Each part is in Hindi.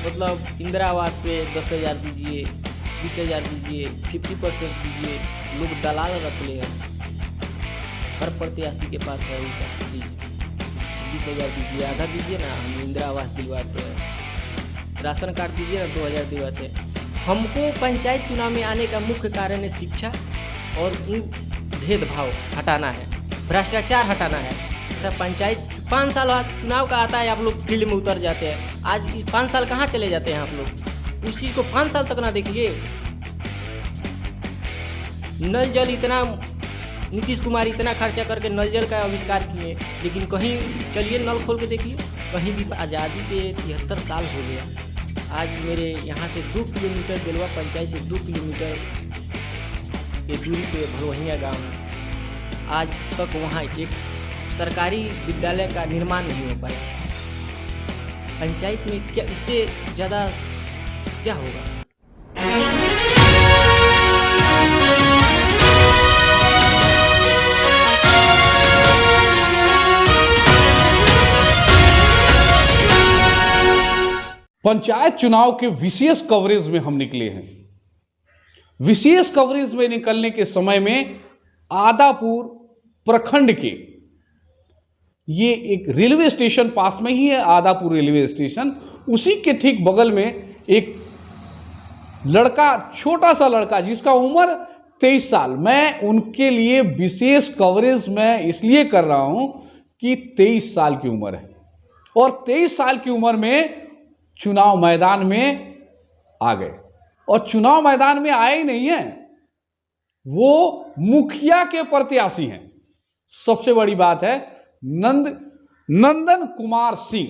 मतलब इंदिरा आवास पे 10,000 दीजिए, 20,000 दीजिए, 50% दीजिए, लोग दलाल रख ले हैं। हर प्रत्याशी के पास है वैसा जी, 20,000 दीजिए, आधा दीजिए ना, हम इंदिरा आवास दिलवाते हैं, राशन कार्ड दीजिए ना, 2,000 दिलवाते हैं। हमको पंचायत चुनाव में आने का मुख्य कारण है शिक्षा और उन भेदभाव हटाना है, भ्रष्टाचार हटाना है। अच्छा, पंचायत 5 साल बाद चुनाव का आता है, आप लोग फील्ड में उतर जाते हैं। आज 5 साल कहाँ चले जाते हैं आप लोग? उस चीज़ को 5 साल तक ना देखिए। नल जल इतना नीतीश कुमार इतना खर्चा करके नल जल का आविष्कार किए, लेकिन कहीं चलिए नल खोल के देखिए, कहीं भी। आज़ादी के 73 साल हो गया। आज मेरे यहाँ से 2 किलोमीटर बेलवा पंचायत से 2 किलोमीटर की दूरी पे भलवहिया गाँव है। आज तक वहाँ एक सरकारी विद्यालय का निर्माण नहीं हो पाया। पंचायत में क्या इससे ज़्यादा क्या होगा? पंचायत चुनाव के विशेष कवरेज में हम निकले हैं। विशेष कवरेज में निकलने के समय में आदापुर प्रखंड के, ये एक रेलवे स्टेशन पास में ही है, आदापुर रेलवे स्टेशन, उसी के ठीक बगल में एक लड़का, छोटा सा लड़का जिसका उम्र 23 साल, मैं उनके लिए विशेष कवरेज मैं इसलिए कर रहा हूं कि 23 साल की उम्र है और 23 साल की उम्र में चुनाव मैदान में आ गए। और चुनाव मैदान में आए ही नहीं है, वो मुखिया के प्रत्याशी हैं। सबसे बड़ी बात है नंदन कुमार सिंह।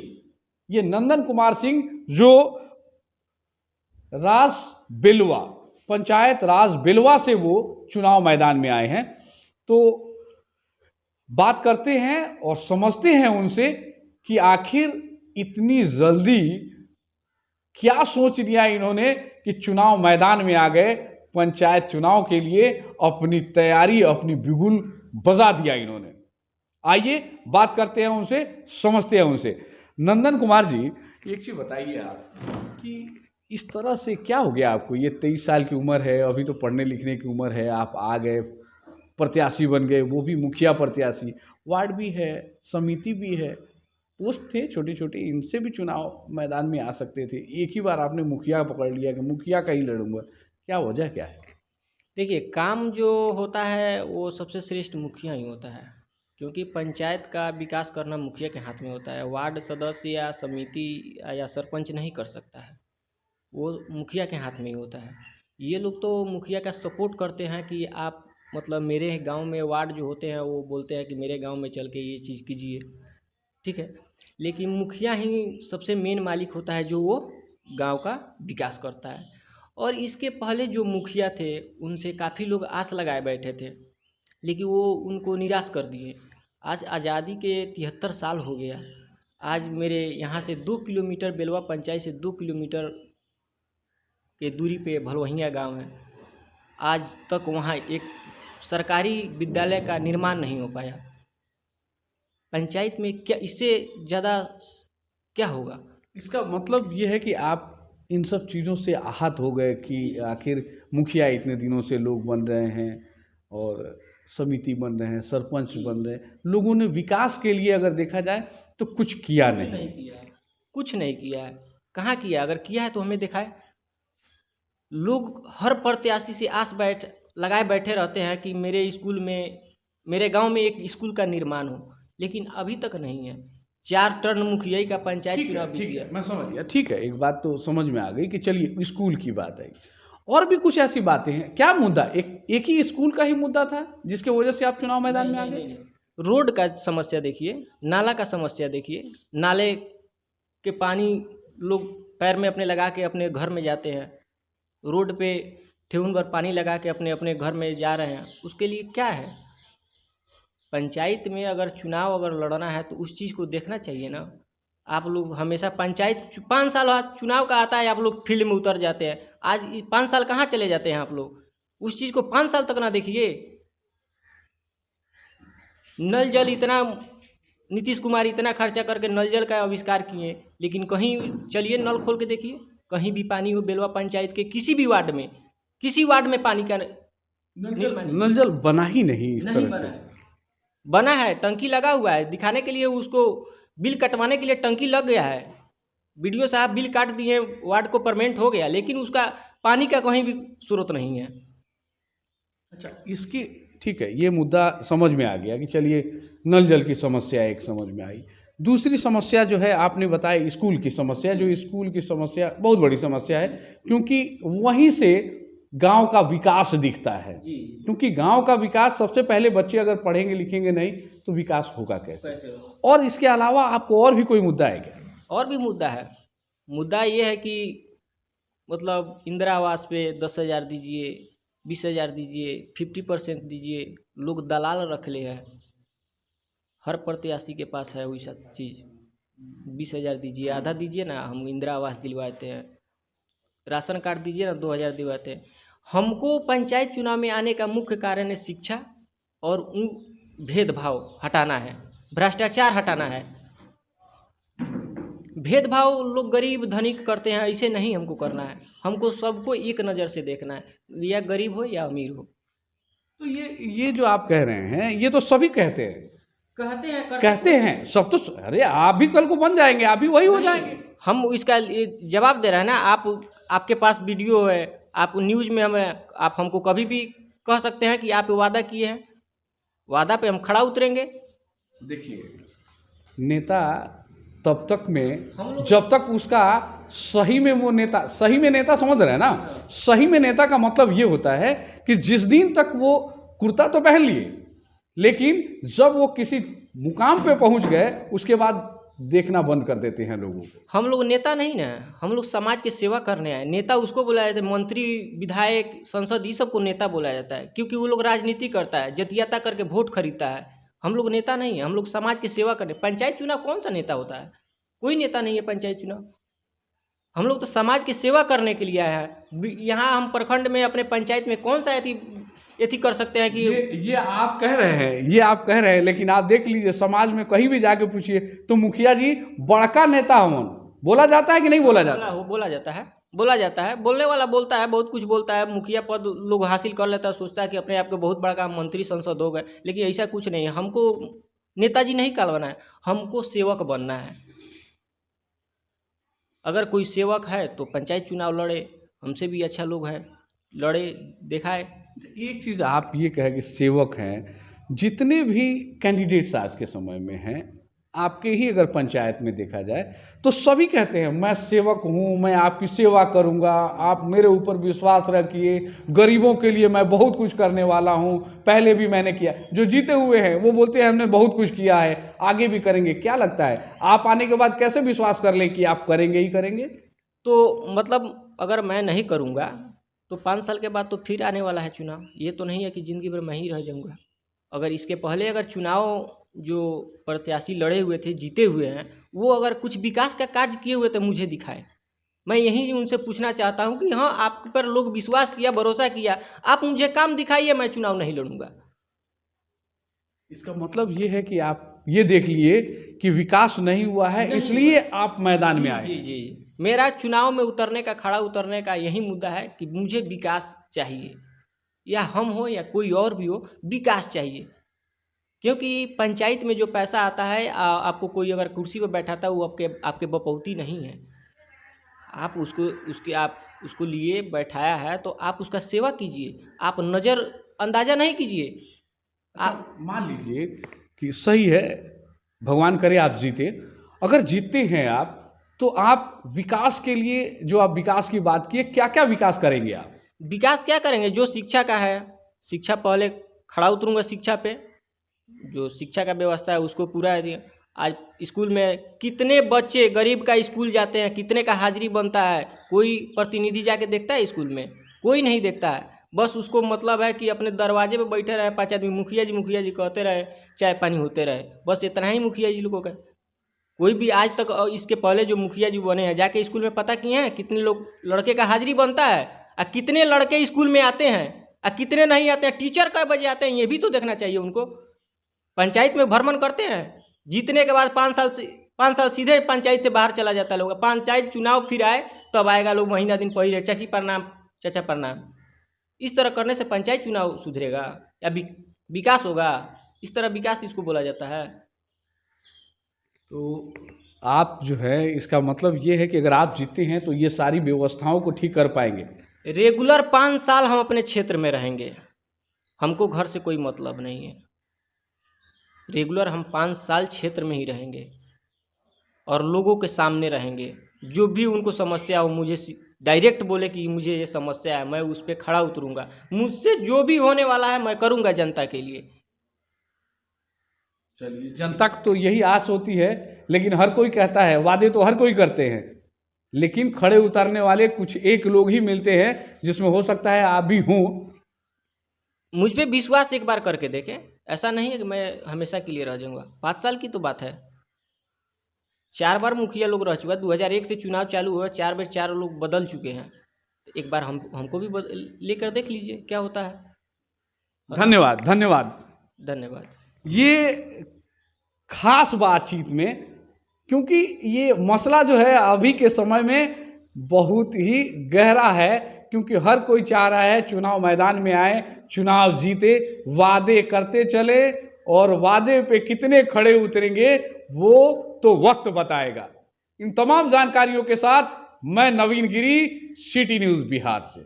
ये नंदन कुमार सिंह जो राज बेलवा, पंचायत राज बेलवा से वो चुनाव मैदान में आए हैं। तो बात करते हैं और समझते हैं उनसे कि आखिर इतनी जल्दी क्या सोच लिया इन्होंने कि चुनाव मैदान में आ गए, पंचायत चुनाव के लिए अपनी तैयारी, अपनी बिगुल बजा दिया इन्होंने। आइए बात करते हैं उनसे, समझते हैं उनसे। नंदन कुमार जी, एक चीज बताइए आप कि इस तरह से क्या हो गया आपको? ये 23 साल की उम्र है, अभी तो पढ़ने लिखने की उम्र है, आप आ गए, प्रत्याशी बन गए, वो भी मुखिया प्रत्याशी। वार्ड भी है, समिति भी है, पोस्ट थे छोटे छोटे, इनसे भी चुनाव मैदान में आ सकते थे। एक ही बार आपने मुखिया पकड़ लिया कि मुखिया का ही लड़ूंगा, क्या वजह क्या है? देखिए, काम जो होता है वो सबसे श्रेष्ठ मुखिया ही होता है, क्योंकि पंचायत का विकास करना मुखिया के हाथ में होता है। वार्ड सदस्य या समिति या सरपंच नहीं कर सकता है, वो मुखिया के हाथ में ही होता है। ये लोग तो मुखिया का सपोर्ट करते हैं कि आप मतलब मेरे गांव में वार्ड जो होते हैं वो बोलते हैं कि मेरे गांव में चल के ये चीज़ कीजिए, ठीक है। लेकिन मुखिया ही सबसे मेन मालिक होता है जो वो गांव का विकास करता है। और इसके पहले जो मुखिया थे उनसे काफ़ी लोग आस लगाए बैठे थे, लेकिन वो उनको निराश कर दिए। आज आज़ादी के 73 साल हो गया। आज मेरे यहाँ से 2 किलोमीटर बेलवा पंचायत से 2 किलोमीटर के दूरी पे भलवहिया गांव है। आज तक वहाँ एक सरकारी विद्यालय का निर्माण नहीं हो पाया। पंचायत में क्या इससे ज़्यादा क्या होगा? इसका मतलब ये है कि आप इन सब चीज़ों से आहत हो गए कि आखिर मुखिया इतने दिनों से लोग बन रहे हैं और समिति बन रहे हैं, सरपंच बन रहे हैं, लोगों ने विकास के लिए अगर देखा जाए तो कुछ किया नहीं किया है, कुछ नहीं किया है। कहाँ किया? अगर किया है तो हमें दिखाए। लोग हर प्रत्याशी से आस लगाए बैठे रहते हैं कि मेरे स्कूल में, मेरे गांव में एक स्कूल का निर्माण हो, लेकिन अभी तक नहीं है। 4 टर्न मुखिया का पंचायत चुनाव बीत गया। मैं समझ गया, ठीक है, एक बात तो समझ में आ गई कि चलिए स्कूल की बात आई, और भी कुछ ऐसी बातें हैं। क्या मुद्दा? एक ही स्कूल का ही मुद्दा था जिसके वजह से आप चुनाव मैदान में आ गए? रोड का समस्या देखिए, नाला का समस्या देखिए। नाले के पानी लोग पैर में अपने लगा के अपने घर में जाते हैं, रोड पे ठेहुन भर पानी लगा के अपने अपने घर में जा रहे हैं। उसके लिए क्या है? पंचायत में अगर चुनाव अगर लड़ना है तो उस चीज़ को देखना चाहिए ना। आप लोग हमेशा पंचायत 5 साल बाद चुनाव का आता है, आप लोग फील्ड में उतर जाते हैं। आज 5 साल कहाँ चले जाते हैं आप लोग? उस चीज़ को 5 साल तक ना देखिए। नल जल इतना नीतीश कुमार इतना खर्चा करके नल जल का आविष्कार किए, लेकिन कहीं चलिए नल खोल के देखिए, कहीं भी पानी हो बेलवा पंचायत के किसी भी वार्ड में पानी का नल जल बना ही नहीं इस तरह से। बना है, टंकी लगा हुआ है, दिखाने के लिए उसको बिल कटवाने के लिए टंकी लग गया है, बीडीओ साहब बिल काट दिए, वार्ड को परमेंट हो गया, लेकिन उसका पानी का कहीं भी स्रोत नहीं है। अच्छा, इसकी ठीक है, ये मुद्दा समझ में आ गया कि चलिए नल जल की समस्या एक समझ में आई। दूसरी समस्या जो है आपने बताया स्कूल की समस्या, जो स्कूल की समस्या बहुत बड़ी समस्या है, क्योंकि वहीं से गांव का विकास दिखता है। क्योंकि गांव का विकास सबसे पहले बच्चे अगर पढ़ेंगे लिखेंगे नहीं तो विकास होगा कैसे? और इसके अलावा आपको और भी कोई मुद्दा है क्या? और भी मुद्दा है। मुद्दा ये है कि मतलब इंदिरा आवास पे 10,000 दीजिए, 20,000 दीजिए, 50% दीजिए, लोग दलाल रख ले है, हर प्रत्याशी के पास है वैसा चीज़। 20,000 दीजिए, आधा दीजिए ना, हम इंदिरा आवास दिलवाते हैं, राशन कार्ड दीजिए ना, 2,000 दिलवाते हैं। हमको पंचायत चुनाव में आने का मुख्य कारण है शिक्षा और भेदभाव हटाना है, भ्रष्टाचार हटाना है। भेदभाव लोग गरीब धनिक करते हैं, ऐसे नहीं हमको करना है, हमको सबको एक नज़र से देखना है, या गरीब हो या अमीर हो। तो ये जो आप कह रहे हैं ये तो सभी कहते हैं सब तो, अरे आप भी कल को बन जाएंगे, आप भी वही हो जाएंगे। हम इसका जवाब दे रहे हैं ना, आपके पास वीडियो है, आप न्यूज़ में आप हमको कभी भी कह सकते हैं कि आप वादा किए हैं, वादा पे हम खड़ा उतरेंगे। देखिए, नेता तब तक में जब तक उसका सही में वो नेता, सही में नेता समझ रहे हैं ना, सही में नेता का मतलब ये होता है कि जिस दिन तक वो कुर्ता तो पहन लिए, लेकिन जब वो किसी मुकाम पे पहुंच गए उसके बाद देखना बंद कर देते हैं लोगों को। हम लोग नेता नहीं ना, हम लोग समाज की सेवा करने आए। नेता उसको बुलाया जाता है, मंत्री विधायक संसद ये सबको नेता बोला जाता है, क्योंकि वो लोग राजनीति करता है, जतियाता करके वोट खरीदता है। हम लोग नेता नहीं है, हम लोग समाज की सेवा करने। पंचायत चुनाव कौन सा नेता होता है? कोई नेता नहीं है पंचायत चुनाव। हम लोग तो समाज की सेवा करने के लिए आए हैं। यहाँ हम प्रखंड में अपने पंचायत में कौन सा एथी कर सकते हैं कि ये आप कह रहे हैं, लेकिन आप देख लीजिए समाज में कहीं भी जाके पूछिए तो मुखिया जी बड़का नेता हमन बोला जाता है कि नहीं बोला जाता? बोला जाता है। बोलने वाला बोलता है, बहुत कुछ बोलता है, मुखिया पद लोग हासिल कर लेता है, सोचता है कि अपने आप को बहुत बड़ा काम मंत्री संसद हो गए, लेकिन ऐसा कुछ नहीं है। हमको नेताजी नहीं कहलाना है, हमको सेवक बनना है। अगर कोई सेवक है तो पंचायत चुनाव लड़े, हमसे भी अच्छा लोग है, लड़े दिखाए। एक चीज़ आप ये कहें कि सेवक हैं, जितने भी कैंडिडेट्स आज के समय में हैं, आपके ही अगर पंचायत में देखा जाए तो सभी कहते हैं मैं सेवक हूँ, मैं आपकी सेवा करूँगा, आप मेरे ऊपर विश्वास रखिए, गरीबों के लिए मैं बहुत कुछ करने वाला हूँ, पहले भी मैंने किया। जो जीते हुए हैं वो बोलते हैं हमने बहुत कुछ किया है, आगे भी करेंगे। क्या लगता है आप आने के बाद कैसे विश्वास कर लें कि आप करेंगे ही करेंगे? तो मतलब अगर मैं नहीं करूँगा तो 5 साल के बाद तो फिर आने वाला है चुनाव। ये तो नहीं है कि ज़िंदगी भर मैं ही रह जाऊँगा। अगर इसके पहले अगर चुनाव जो प्रत्याशी लड़े हुए थे, जीते हुए हैं, वो अगर कुछ विकास का कार्य किए हुए तो मुझे दिखाए। मैं यही उनसे पूछना चाहता हूँ कि हाँ, आप पर लोग विश्वास किया, भरोसा किया, आप मुझे काम दिखाइए, मैं चुनाव नहीं लड़ूंगा। इसका मतलब ये है कि आप ये देख लिए कि विकास नहीं हुआ है, इसलिए आप मैदान में आए। जी, मेरा चुनाव में उतरने का, खड़ा उतरने का यही मुद्दा है कि मुझे विकास चाहिए, या हम हो या कोई और भी हो, विकास चाहिए। क्योंकि पंचायत में जो पैसा आता है, आपको कोई अगर कुर्सी पर बैठाता है, वो आपके बपौती नहीं है। आप उसको लिए बैठाया है तो आप उसका सेवा कीजिए, आप नज़र अंदाजा नहीं कीजिए। आप मान लीजिए कि सही है, भगवान करे आप जीते, अगर जीतते हैं आप तो आप विकास के लिए, जो आप विकास की बात की, क्या क्या विकास करेंगे आप? विकास क्या करेंगे? जो शिक्षा का है, शिक्षा पहले खड़ा उतरूंगा, शिक्षा पे जो शिक्षा का व्यवस्था है उसको पूरा है। आज स्कूल में कितने बच्चे गरीब का स्कूल जाते हैं, कितने का हाजिरी बनता है, कोई प्रतिनिधि जाके देखता है स्कूल में? कोई नहीं देखता है। बस उसको मतलब है कि अपने दरवाजे पे बैठे रहे 5 आदमी, मुखिया जी कहते रहे, चाय पानी होते रहे, बस इतना ही मुखिया जी लोगों का। कोई भी आज तक, इसके पहले जो मुखिया जी बने हैं, जाके स्कूल में पता किए हैं कितने लोग लड़के का हाजिरी बनता है, और कितने लड़के स्कूल में आते हैं और कितने नहीं आते हैं, टीचर कई बजे आते हैं, ये भी तो देखना चाहिए उनको। पंचायत में भ्रमण करते हैं, जीतने के बाद 5 साल सीधे पंचायत से बाहर चला जाता है लोग। पंचायत चुनाव फिर आए तब आएगा लोग, महीना दिन पहले चाची प्रणाम, चाचा प्रणाम। इस तरह करने से पंचायत चुनाव सुधरेगा या विकास होगा? इस तरह विकास इसको बोला जाता है। तो आप जो है इसका मतलब ये है कि अगर आप जीते हैं तो ये सारी व्यवस्थाओं को ठीक कर पाएंगे। रेगुलर 5 साल हम अपने क्षेत्र में रहेंगे, हमको घर से कोई मतलब नहीं है। रेगुलर हम 5 साल क्षेत्र में ही रहेंगे और लोगों के सामने रहेंगे। जो भी उनको समस्या हो मुझे डायरेक्ट बोले कि मुझे ये समस्या है, मैं उस पर खड़ा उतरूंगा। मुझसे जो भी होने वाला है मैं करूंगा जनता के लिए। चलिए, जनता को तो यही आस होती है, लेकिन हर कोई कहता है, वादे तो हर कोई करते हैं, लेकिन खड़े उतरने वाले कुछ एक लोग ही मिलते हैं, जिसमें हो सकता है आप भी हों। मुझ पे विश्वास एक बार करके देखें, ऐसा नहीं है कि मैं हमेशा के लिए रह जाऊंगा। 5 साल की तो बात है। 4 बार मुखिया लोग रह चुका, 2001 से चुनाव चालू हुआ, 4 बार 4 लोग बदल चुके हैं। एक बार हमको भी लेकर देख लीजिए क्या होता है। धन्यवाद, धन्यवाद, धन्यवाद। ये खास बातचीत में, क्योंकि ये मसला जो है अभी के समय में बहुत ही गहरा है, क्योंकि हर कोई चाह रहा है चुनाव मैदान में आए, चुनाव जीते, वादे करते चले, और वादे पे कितने खड़े उतरेंगे वो तो वक्त बताएगा। इन तमाम जानकारियों के साथ मैं नवीन गिरी, सिटी न्यूज़ बिहार से।